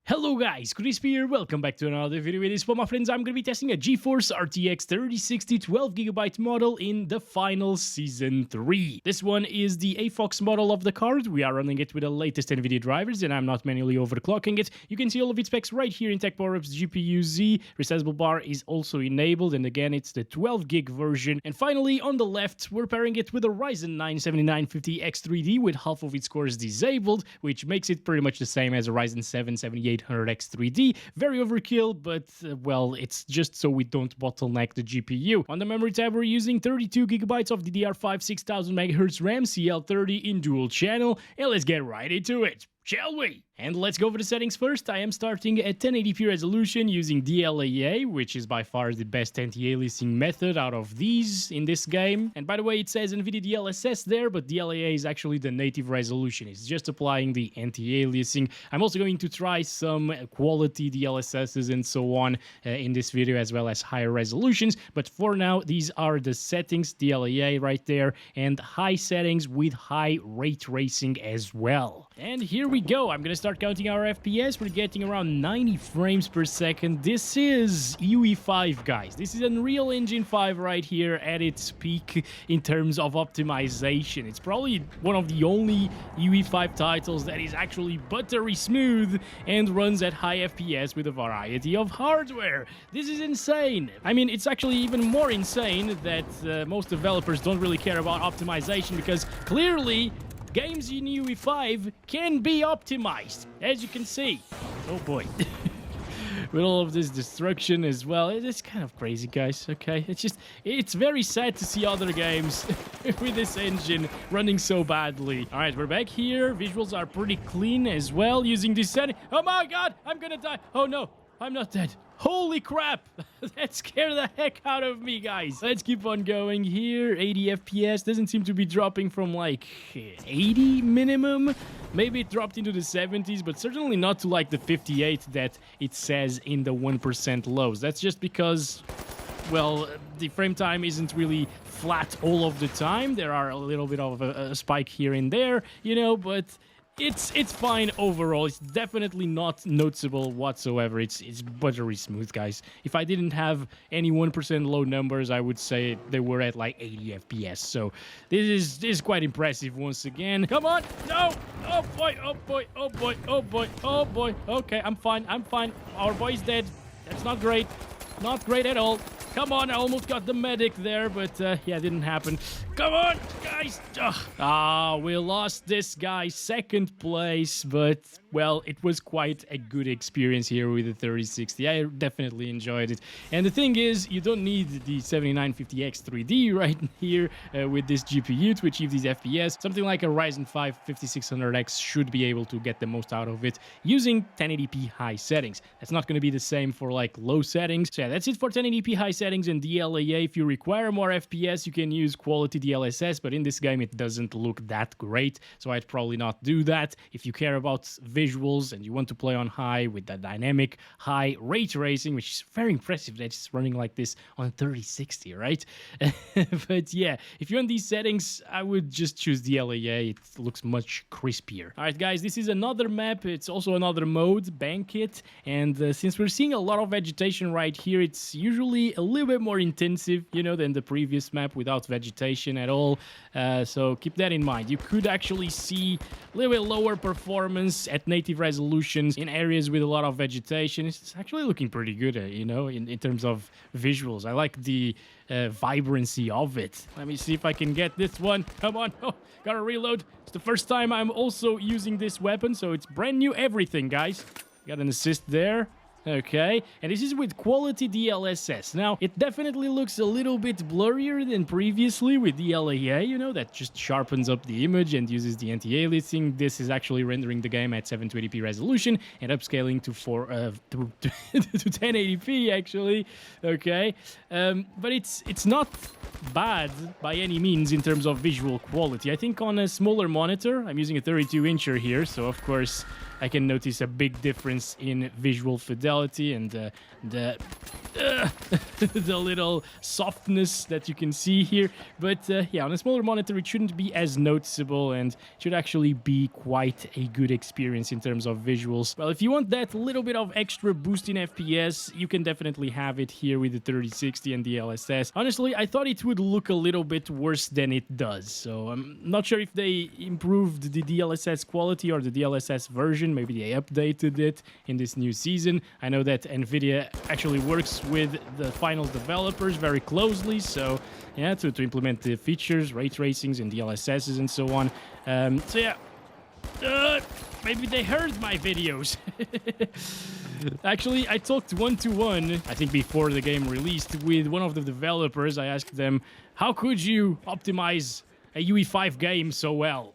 Hello guys, Crispy here, welcome back to another video. In this one, my friends, I'm going to be testing a GeForce RTX 3060 12GB model in the final Season 3. This one is the AFOX model of the card. We are running it with the latest NVIDIA drivers and I'm not manually overclocking it. You can see all of its specs right here in Tech Power-Up's GPU-Z. Resizable bar is also enabled, and again, it's the 12GB version. And finally, on the left, we're pairing it with a Ryzen 9 7950X3D with half of its cores disabled, which makes it pretty much the same as a Ryzen 7 7800X3D. Very overkill, but well, it's just so we don't bottleneck the GPU. On the memory tab, we're using 32GB of DDR5 6000MHz RAM CL30 in dual channel, and let's get right into it, shall we? And let's go over the settings first. I am starting at 1080p resolution using DLAA, which is by far the best anti-aliasing method out of these in this game. And by the way, it says NVIDIA DLSS there, but DLAA is actually the native resolution. It's just applying the anti-aliasing. I'm also going to try some quality DLSSs and so on in this video, as well as higher resolutions. But for now, these are the settings, DLAA right there, and high settings with high ray tracing as well. And here we go. I'm going to start counting our FPS. We're getting around 90 frames per second. This is UE5, guys. This is Unreal Engine 5 right here at its peak in terms of optimization. It's probably one of the only UE5 titles that is actually buttery smooth and runs at high FPS with a variety of hardware. This is insane. I mean, it's actually even more insane that most developers don't really care about optimization, because clearly games in UE5 can be optimized, as you can see. Oh boy. With all of this destruction as well. It's kind of crazy, guys, okay? It's very sad to see other games with this engine running so badly. All right, we're back here. Visuals are pretty clean as well using this setting. Oh my god, I'm gonna die. Oh no, I'm not dead. Holy crap! That scared the heck out of me, guys. Let's keep on going here. 80 FPS. Doesn't seem to be dropping from like 80 minimum. Maybe it dropped into the 70s, but certainly not to like the 58 that it says in the 1% lows. That's just because, well, the frame time isn't really flat all of the time. There are a little bit of a spike here and there, you know, but it's fine overall. It's definitely not noticeable whatsoever. It's buttery smooth, guys. If I didn't have any 1% low numbers, I would say they were at like 80 FPS. So this is quite impressive once again. Come on! No! Oh boy! Oh boy! Oh boy! Oh boy! Oh boy! Okay, I'm fine. I'm fine. Our boy's dead. That's not great. Not great at all. Come on, I almost got the medic there, but yeah, it didn't happen. Come on, guys! Ugh. We lost this guy, second place, but, well, it was quite a good experience here with the 3060. I definitely enjoyed it. And the thing is, you don't need the 7950X3D right here with this GPU to achieve these FPS. Something like a Ryzen 5 5600X should be able to get the most out of it using 1080p high settings. That's not going to be the same for, like, low settings. So yeah, that's it for 1080p high settings and DLAA. If you require more FPS, you can use quality DLSS, but in this game it doesn't look that great, so I'd probably not do that. If you care about visuals and you want to play on high with the dynamic high ray tracing, which is very impressive that it's running like this on 3060, right? But yeah, if you want these settings, I would just choose DLAA. It looks much crispier. All right, guys, this is another map. It's also another mode, Banquet, and since we're seeing a lot of vegetation right here, it's usually a little bit more intensive, you know, than the previous map without vegetation at all. So keep that in mind. You could actually see a little bit lower performance at native resolutions in areas with a lot of vegetation. It's actually looking pretty good, you know, in terms of visuals. I like the vibrancy of it. Let me see if I can get this one. Come on. Oh, gotta reload. It's the first time I'm also using this weapon, so it's brand new everything, guys. Got an assist there. Okay, and this is with quality DLSS. Now, it definitely looks a little bit blurrier than previously with DLAA, you know, that just sharpens up the image and uses the anti-aliasing. This is actually rendering the game at 720p resolution and upscaling to 1080p, actually. Okay, but it's not bad by any means in terms of visual quality. I think on a smaller monitor, I'm using a 32-incher here, so of course I can notice a big difference in visual fidelity and the the little softness that you can see here. But yeah, on a smaller monitor, it shouldn't be as noticeable and should actually be quite a good experience in terms of visuals. Well, if you want that little bit of extra boost in FPS, you can definitely have it here with the 3060 and the DLSS. Honestly, I thought it would look a little bit worse than it does. So I'm not sure if they improved the DLSS quality or the DLSS version. Maybe they updated it in this new season. I know that NVIDIA actually works with the final developers very closely, so yeah, to implement the features, ray tracings and DLSSs and so on. So yeah, maybe they heard my videos. Actually, I talked one-to-one, I think before the game released, with one of the developers. I asked them, how could you optimize a UE5 game so well?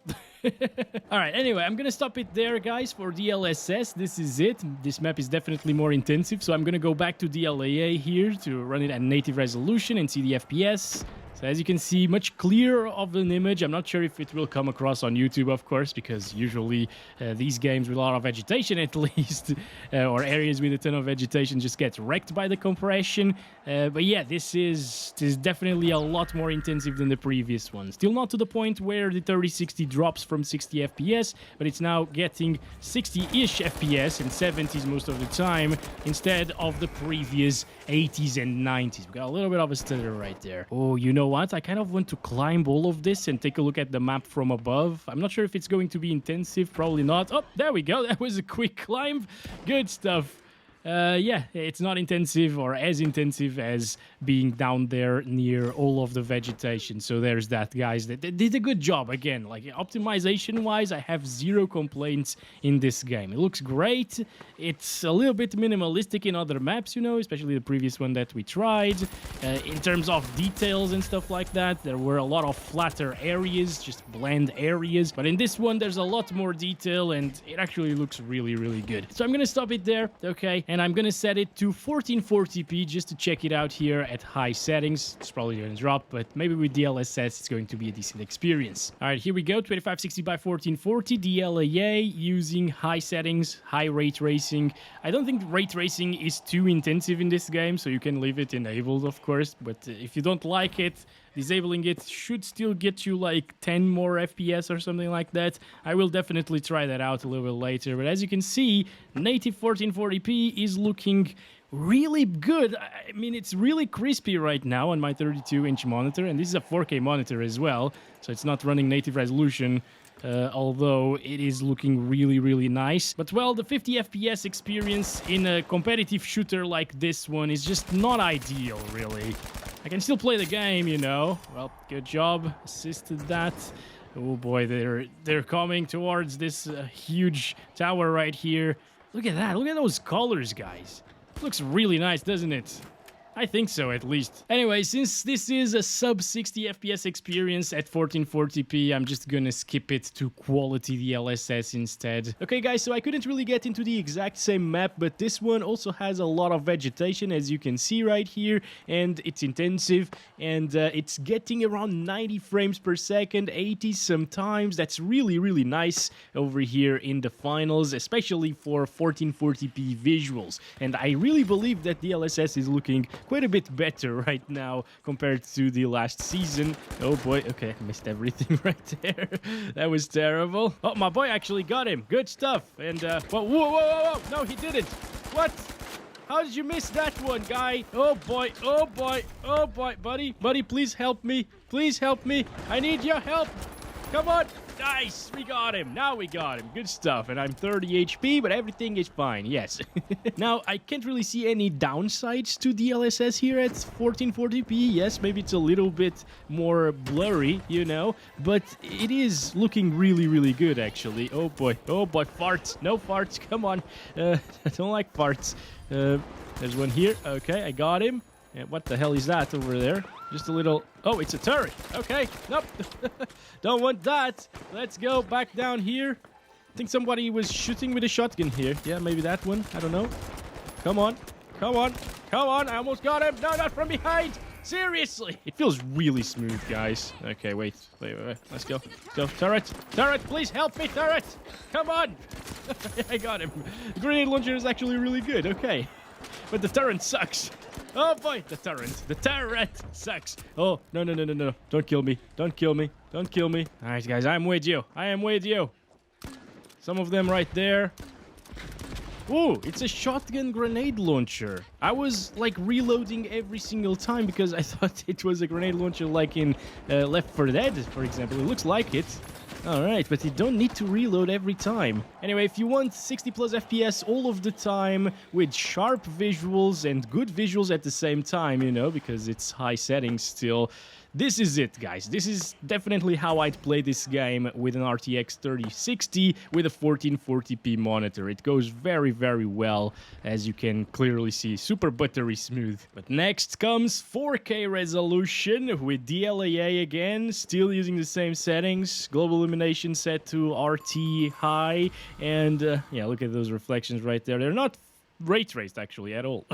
Alright, anyway, I'm gonna stop it there, guys, for DLSS. This is it. This map is definitely more intensive, so I'm gonna go back to DLAA here to run it at native resolution and see the FPS. So as you can see, much clearer of an image. I'm not sure if it will come across on YouTube, of course, because usually these games with a lot of vegetation, at least, or areas with a ton of vegetation, just get wrecked by the compression. But yeah, this is definitely a lot more intensive than the previous one. Still not to the point where the 3060 drops from 60 FPS, but it's now getting 60-ish FPS and 70s most of the time, instead of the previous 80s and 90s. We got a little bit of a stutter right there. Oh, you know what? I kind of want to climb all of this and take a look at the map from above. I'm not sure if it's going to be intensive. Probably not. Oh, there we go. That was a quick climb. Good stuff. Yeah, it's not intensive or as intensive as being down there near all of the vegetation. So there's that, guys. They did a good job. Again, like optimization-wise, I have zero complaints in this game. It looks great. It's a little bit minimalistic in other maps, you know, especially the previous one that we tried. In terms of details and stuff like that, there were a lot of flatter areas, just bland areas. But in this one, there's a lot more detail, and it actually looks really, really good. So I'm gonna stop it there, okay? And I'm gonna set it to 1440p just to check it out here at high settings. It's probably gonna drop, but maybe with DLSS it's going to be a decent experience. All right, here we go, 2560 by 1440 DLAA using high settings, high ray tracing. I don't think ray tracing is too intensive in this game, so you can leave it enabled, of course, but if you don't like it, disabling it should still get you like 10 more FPS or something like that. I will definitely try that out a little bit later, but as you can see, native 1440p is looking really good. I mean, it's really crispy right now on my 32-inch monitor, and this is a 4K monitor as well, so it's not running native resolution. Although it is looking really, really nice. But well, the 50 FPS experience in a competitive shooter like this one is just not ideal, really. I can still play the game, you know. Well, good job. Assisted that. Oh boy, they're coming towards this huge tower right here. Look at that. Look at those colors, guys. Looks really nice, doesn't it? I think so, at least. Anyway, since this is a sub 60 FPS experience at 1440p, I'm just gonna skip it to quality DLSS instead. Okay, guys, so I couldn't really get into the exact same map, but this one also has a lot of vegetation, as you can see right here, and it's intensive, and it's getting around 90 frames per second, 80 sometimes. That's really, really nice over here in the finals, especially for 1440p visuals. And I really believe that DLSS is looking quite a bit better right now compared to the last season. Oh boy, okay, I missed everything right there. That was terrible. Oh, my boy actually got him. Good stuff. And, whoa, no, he didn't. What? How did you miss that one, guy? Oh boy, oh boy, oh boy, buddy, please help me. Please help me. I need your help. Come on. Nice, we got him. Now we got him. Good stuff. And I'm 30 HP, but everything is fine. Yes. Now, I can't really see any downsides to DLSS here at 1440p. Yes, maybe it's a little bit more blurry, you know, but it is looking really, really good, actually. Oh boy, farts. No farts. Come on. I don't like farts. There's one here. Okay, I got him. And what the hell is that over there? Just a little... Oh, it's a turret. Okay. Nope. Don't want that. Let's go back down here. I think somebody was shooting with a shotgun here. Yeah, maybe that one. I don't know. Come on. Come on. Come on. I almost got him. No, not from behind. Seriously. It feels really smooth, guys. Okay, wait. Let's go. Let's go. Turret. Turret, please help me, turret. Come on. I got him. The grenade launcher is actually really good. Okay. But the turret sucks. Oh boy, the turret. The turret sucks. Oh, no, no, no, no, no. Don't kill me. Don't kill me. Don't kill me. All right, guys, I'm with you. I am with you. Some of them right there. Ooh, it's a shotgun grenade launcher. I was like reloading every single time because I thought it was a grenade launcher like in Left 4 Dead, for example. It looks like it. Alright, but you don't need to reload every time. Anyway, if you want 60 plus FPS all of the time with sharp visuals and good visuals at the same time, you know, because it's high settings still, this is it, guys. This is definitely how I'd play this game with an RTX 3060 with a 1440p monitor. It goes very, very well, as you can clearly see. Super buttery smooth. But next comes 4K resolution with DLAA again, still using the same settings. Global illumination set to RT high, and yeah, look at those reflections right there. They're not ray traced actually at all.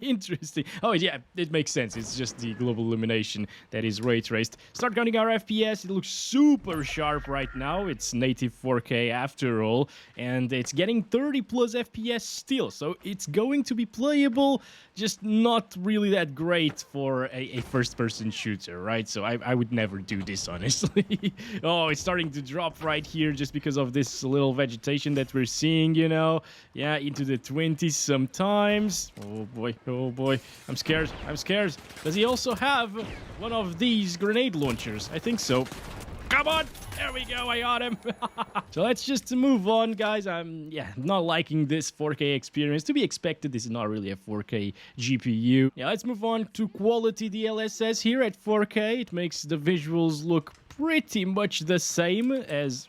Interesting. Oh yeah, it makes sense. It's just the global illumination that is ray traced. Start counting our FPS. It looks super sharp right now. It's native 4K after all, and it's getting 30 plus FPS still, so it's going to be playable, just not really that great for a first-person shooter, right? So I would never do this, honestly. Oh, it's starting to drop right here just because of this little vegetation that we're seeing, you know. Yeah, into the 20s sometimes. Oh boy, I'm scared. Does he also have one of these grenade launchers? I think so. Come on, there we go, I got him. So let's just move on, guys. I'm not liking this 4K experience. To be expected, this is not really a 4K GPU. Yeah, let's move on to quality DLSS here at 4K. It makes the visuals look pretty much the same as...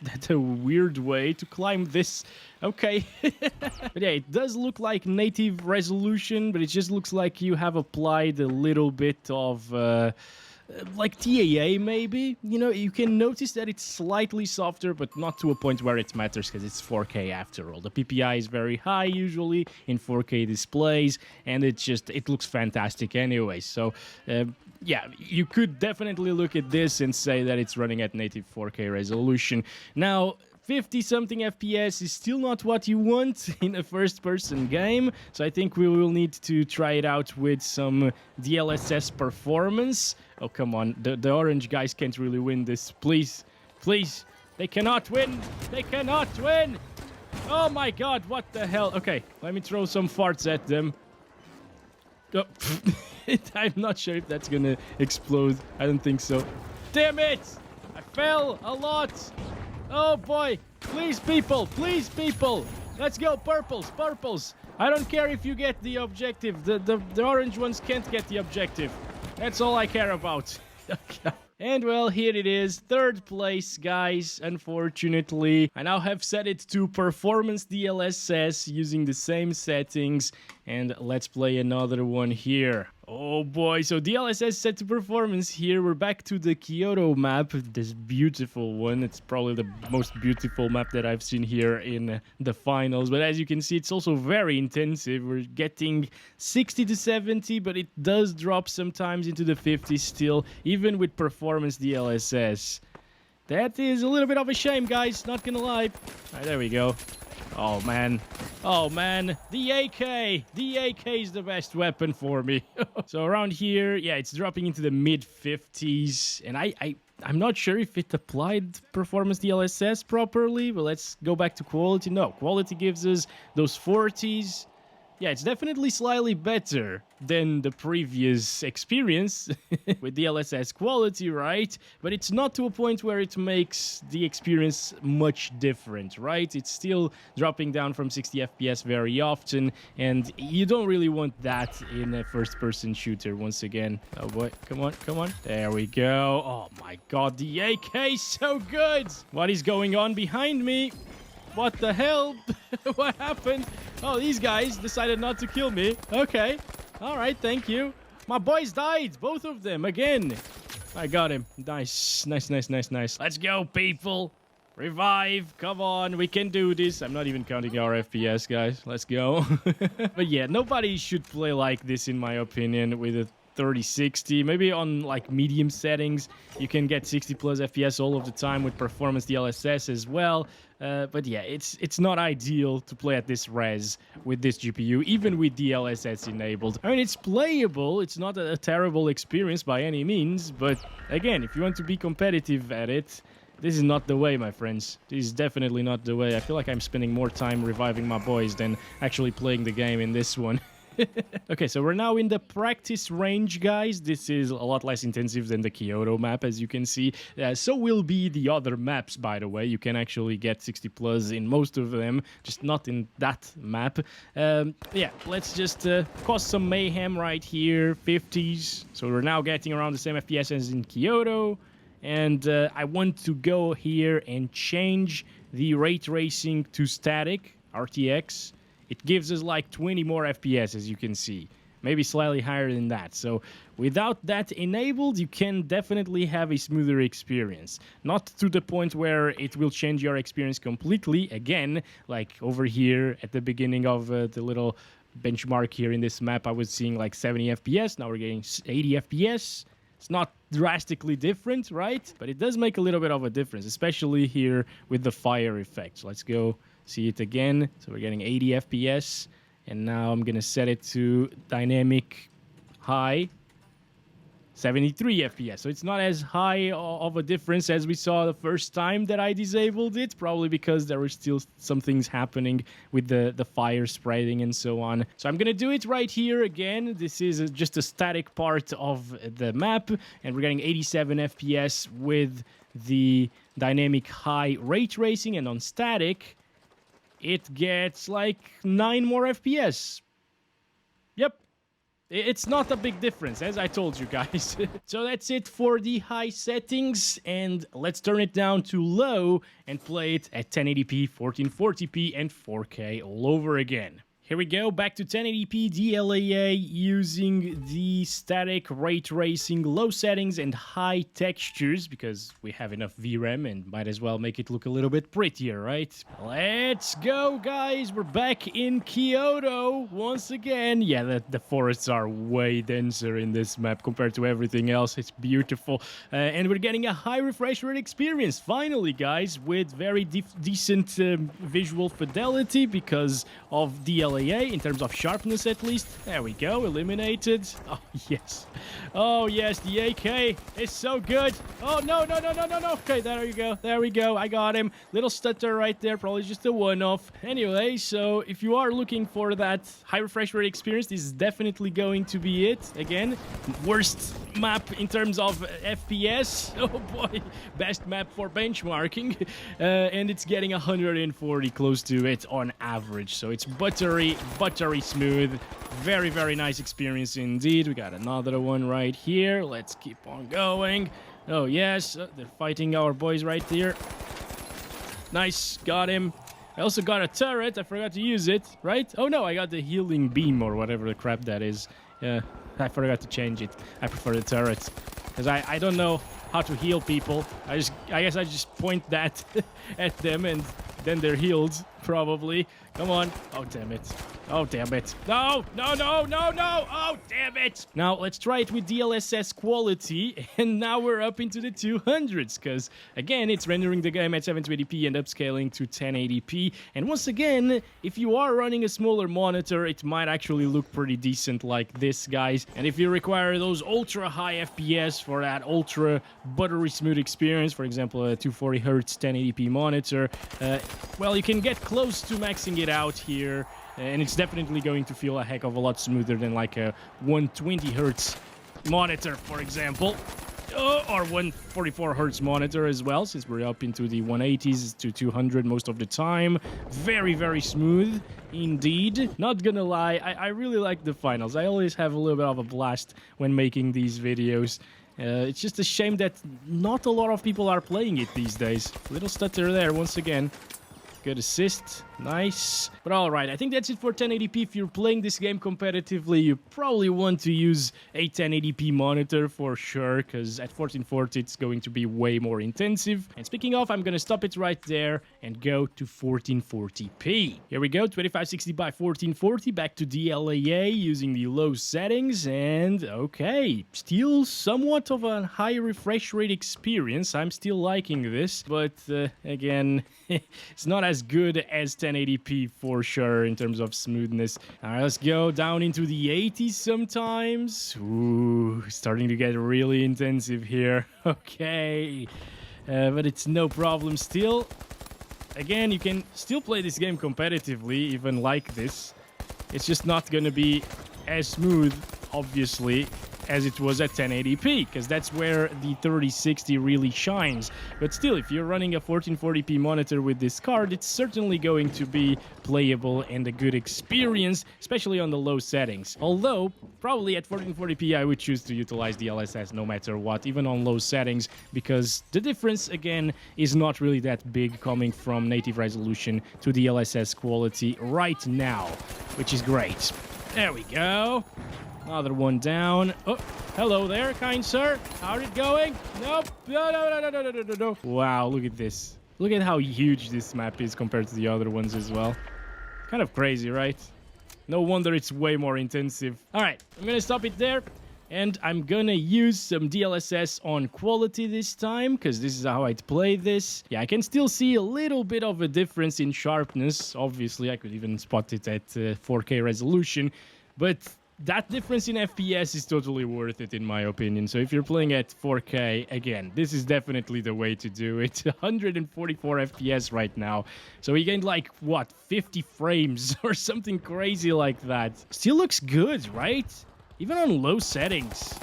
that's a weird way to climb this. Okay. But yeah, it does look like native resolution, but it just looks like you have applied a little bit of... like TAA maybe, you know, you can notice that it's slightly softer, but not to a point where it matters because it's 4K after all. The PPI is very high usually in 4K displays, and it looks fantastic anyway. So yeah, you could definitely look at this and say that it's running at native 4K resolution. Now, 50-something FPS is still not what you want in a first-person game, so I think we will need to try it out with some DLSS performance. Oh, come on. The orange guys can't really win this. Please. Please. They cannot win. They cannot win. Oh, my God. What the hell? Okay, let me throw some farts at them. Oh, I'm not sure if that's gonna explode. I don't think so. Damn it! I fell a lot. Oh boy, please people, let's go, purples. I don't care if you get the objective, the orange ones can't get the objective. That's all I care about. And well, here it is, third place, guys. Unfortunately, I now have set it to performance DLSS using the same settings, and let's play another one here. Oh boy, so DLSS set to performance here. We're back to the Kyoto map, this beautiful one. It's probably the most beautiful map that I've seen here in the finals. But as you can see, it's also very intensive. We're getting 60 to 70, but it does drop sometimes into the 50s still, even with performance DLSS. That is a little bit of a shame, guys, not gonna lie. All right, there we go. Oh man, the AK is the best weapon for me. So around here, yeah, it's dropping into the mid-50s, and I'm not sure if it applied performance DLSS properly, but let's go back to quality. No, quality gives us those 40s. Yeah, it's definitely slightly better than the previous experience with DLSS quality, right? But it's not to a point where it makes the experience much different, right? It's still dropping down from 60 FPS very often, and you don't really want that in a first-person shooter once again. Oh boy, come on. There we go. Oh my god, the AK is so good! What is going on behind me? What the hell? What happened? Oh, these guys decided not to kill me. Okay. All right, thank you. My boys died. Both of them. Again. I got him. Nice. Let's go, people. Revive. Come on. We can do this. I'm not even counting our FPS, guys. Let's go. But yeah, nobody should play like this, in my opinion, with a 3060. Maybe on like medium settings, you can get 60 plus FPS all of the time with performance DLSS as well. But yeah, it's not ideal to play at this res with this GPU, even with DLSS enabled. I mean, it's playable. It's not a terrible experience by any means. But again, if you want to be competitive at it, this is not the way, my friends. This is definitely not the way. I feel like I'm spending more time reviving my boys than actually playing the game in this one. Okay, so we're now in the practice range, guys. This is a lot less intensive than the Kyoto map, as you can see. So will be the other maps, by the way. You can actually get 60 plus in most of them, just not in that map. Yeah, let's just cause some mayhem right here. 50s. So we're now getting around the same FPS as in Kyoto. And I want to go here and change the ray tracing to static, RTX. It gives us like 20 more FPS, as you can see. Maybe slightly higher than that. So without that enabled, you can definitely have a smoother experience. Not to the point where it will change your experience completely. Again, like over here at the beginning of the little benchmark here in this map, I was seeing like 70 FPS. Now we're getting 80 FPS. It's not drastically different, right? But it does make a little bit of a difference, especially here with the fire effect. So let's go see it again. So we're getting 80 FPS. And now I'm going to set it to dynamic high, 73 FPS. So it's not as high of a difference as we saw the first time that I disabled it, probably because there were still some things happening with the fire spreading and so on. So I'm going to do it right here again. This is just a static part of the map, and we're getting 87 FPS with the dynamic high ray tracing, and on static, it gets like 9 more FPS. Yep. It's not a big difference, as I told you guys. So that's it for the high settings, and let's turn it down to low and play it at 1080p, 1440p, and 4K all over again. Here we go, back to 1080p DLAA using the static ray tracing, low settings, and high textures, because we have enough VRAM and might as well make it look a little bit prettier, right? Let's go, guys! We're back in Kyoto once again. Yeah, the forests are way denser in this map compared to everything else. It's beautiful. And we're getting a high refresh rate experience, finally, guys, with very decent visual fidelity because of DLAA. In terms of sharpness, at least. There we go, eliminated. Oh, yes. Oh, yes, the AK is so good. Oh, no. Okay, there you go. There we go. I got him. Little stutter right there, probably just a one-off. Anyway, so if you are looking for that high refresh rate experience, this is definitely going to be it. Again, worst map in terms of FPS. Oh, boy. Best map for benchmarking. And it's getting 140 close to it on average. So it's buttery smooth. Very, very nice experience indeed. We got another one right here. Let's keep on going. Oh, yes. They're fighting our boys right there. Nice. Got him. I also got a turret. I forgot to use it, right? Oh, no. I got the healing beam or whatever the crap that is. I forgot to change it. I prefer the turret because I don't know how to heal people. I guess I just point that at them and then they're healed, probably. Come on. Oh, damn it. Oh, damn it. No. Oh, damn it. Now, let's try it with DLSS quality. And now we're up into the 200s. Because, again, it's rendering the game at 720p and upscaling to 1080p. And once again, if you are running a smaller monitor, it might actually look pretty decent like this, guys. And if you require those ultra high FPS for that ultra buttery smooth experience, for example, a 240Hz 1080p monitor, well, you can get close to maxing it out here. And it's definitely going to feel a heck of a lot smoother than like a 120Hz monitor, for example. Or 144Hz monitor as well, since we're up into the 180s to 200 most of the time. Very, very smooth indeed. Not gonna lie, I really like the finals. I always have a little bit of a blast when making these videos. It's just a shame that not a lot of people are playing it these days. Little stutter there once again. Good assist. Nice. But alright, I think that's it for 1080p. If you're playing this game competitively, you probably want to use a 1080p monitor for sure, because at 1440 it's going to be way more intensive. And speaking of, I'm gonna stop it right there and go to 1440p. Here we go, 2560 by 1440, back to DLAA using the low settings, and okay, still somewhat of a high refresh rate experience. I'm still liking this, but again, it's not as good as 1080p for sure in terms of smoothness. All right, let's go down into the 80s sometimes. Ooh, starting to get really intensive here. Okay, but it's no problem still. Again, you can still play this game competitively, even like this. It's just not going to be as smooth, obviously, as it was at 1080p, because that's where the 3060 really shines. But still, if you're running a 1440p monitor with this card, it's certainly going to be playable and a good experience, especially on the low settings. Although, probably at 1440p, I would choose to utilize DLSS no matter what, even on low settings, because the difference, again, is not really that big coming from native resolution to DLSS quality right now, which is great. There we go. Another one down. Oh, hello there, kind sir. How's it going? Nope. No. Wow, look at this. Look at how huge this map is compared to the other ones as well. Kind of crazy, right? No wonder it's way more intensive. All right, I'm gonna stop it there. And I'm gonna use some DLSS on quality this time, because this is how I'd play this. Yeah, I can still see a little bit of a difference in sharpness. Obviously, I could even spot it at 4K resolution. But that difference in FPS is totally worth it, in my opinion. So if you're playing at 4K, again, this is definitely the way to do it. 144 FPS right now. So we gained like, what, 50 frames or something crazy like that. Still looks good, right? Even on low settings.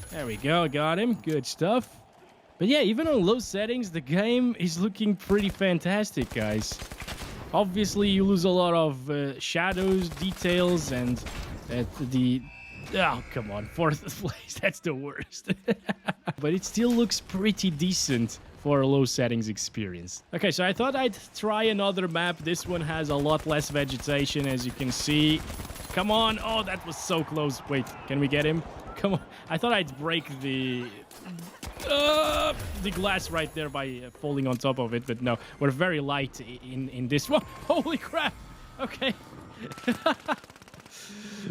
There we go, got him. Good stuff. But yeah, even on low settings, the game is looking pretty fantastic, guys. Obviously, you lose a lot of shadows, details, and the... Oh, come on. 4th place. That's the worst. But it still looks pretty decent for a low settings experience. Okay, so I thought I'd try another map. This one has a lot less vegetation, as you can see. Come on. Oh, that was so close. Wait, can we get him? Come on. I thought I'd break the glass right there by falling on top of it, but no, we're very light in this one. Holy crap! Okay.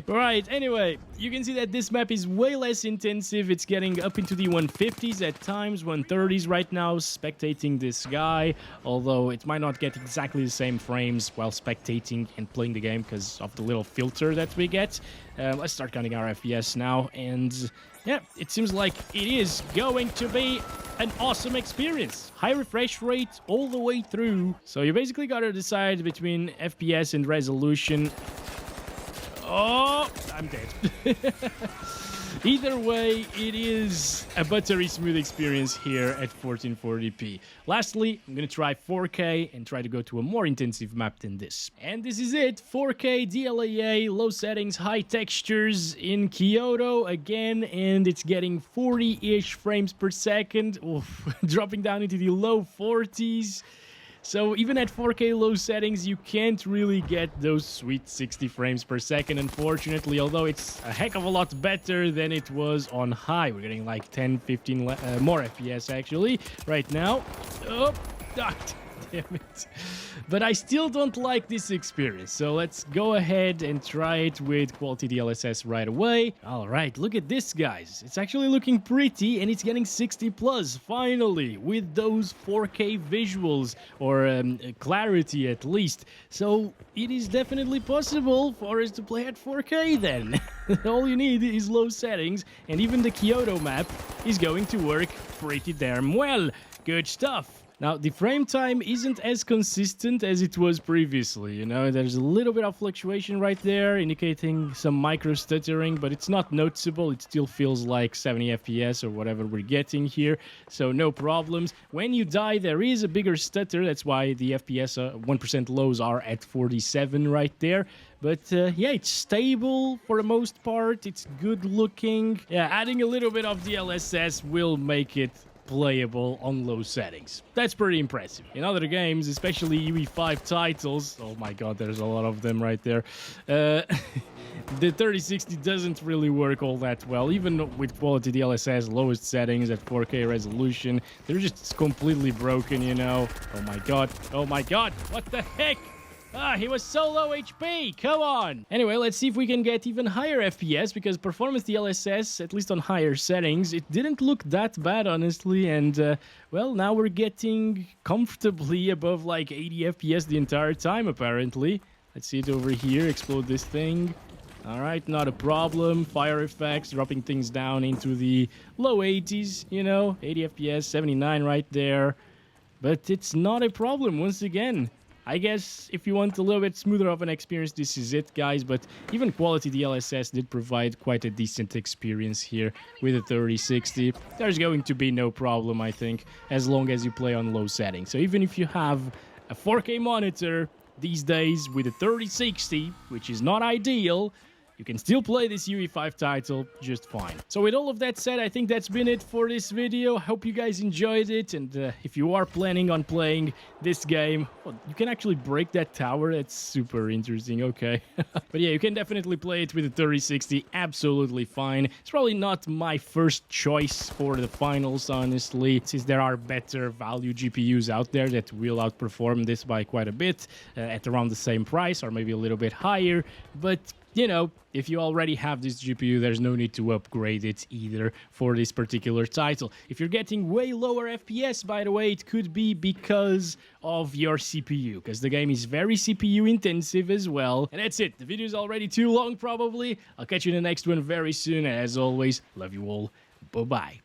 Right, anyway, you can see that this map is way less intensive. It's getting up into the 150s at times, 130s right now, spectating this guy, although it might not get exactly the same frames while spectating and playing the game because of the little filter that we get. Let's start counting our FPS now, and yeah, it seems like it is going to be an awesome experience. High refresh rate all the way through. So you basically got to decide between FPS and resolution. Oh, I'm dead. Either way, it is a buttery smooth experience here at 1440p. Lastly, I'm going to try 4K and try to go to a more intensive map than this. And this is it. 4K, DLAA, low settings, high textures in Kyoto again, and it's getting 40-ish frames per second. Oof, dropping down into the low 40s. So even at 4K low settings, you can't really get those sweet 60 frames per second, unfortunately, although it's a heck of a lot better than it was on high. We're getting like 10, 15 more FPS, actually, right now. Oh, damn it. But I still don't like this experience, so let's go ahead and try it with quality DLSS right away. All right, look at this, guys. It's actually looking pretty, and it's getting 60 plus, finally, with those 4K visuals, or clarity at least. So it is definitely possible for us to play at 4K then. All you need is low settings, and even the Kyoto map is going to work pretty damn well. Good stuff. Now, the frame time isn't as consistent as it was previously, you know, there's a little bit of fluctuation right there, indicating some micro stuttering, but it's not noticeable. It still feels like 70 FPS or whatever we're getting here, so no problems. When you die, there is a bigger stutter, that's why the FPS 1% lows are at 47 right there. But yeah, it's stable for the most part, it's good looking. Yeah, adding a little bit of DLSS will make it playable on low settings. That's pretty impressive. In other games, especially UE5 titles, oh my god, there's a lot of them right there, the 3060 doesn't really work all that well. Even with quality DLSS, lowest settings at 4K resolution, they're just completely broken, you know. Oh my god, what the heck? Ah, he was so low HP, come on! Anyway, let's see if we can get even higher FPS, because performance DLSS, at least on higher settings, it didn't look that bad, honestly, and, well, now we're getting comfortably above, like, 80 FPS the entire time, apparently. Let's see it over here, explode this thing. Alright, not a problem. Fire effects, dropping things down into the low 80s, you know, 80 FPS, 79 right there. But it's not a problem, once again. I guess if you want a little bit smoother of an experience, this is it, guys. But even quality DLSS did provide quite a decent experience here with the 3060. There's going to be no problem, I think, as long as you play on low settings. So even if you have a 4K monitor these days with a 3060, which is not ideal, you can still play this UE5 title just fine. So with all of that said, I think that's been it for this video. Hope you guys enjoyed it, and if you are planning on playing this game, well, you can actually break that tower. That's super interesting, okay. But yeah, you can definitely play it with the 3060 absolutely fine. It's probably not my first choice for the finals, honestly, since there are better value GPUs out there that will outperform this by quite a bit at around the same price or maybe a little bit higher. But you know, if you already have this GPU, there's no need to upgrade it either for this particular title. If you're getting way lower FPS, by the way, it could be because of your CPU, because the game is very CPU intensive as well. And that's it. The video is already too long, probably. I'll catch you in the next one very soon. And as always, love you all. Bye-bye.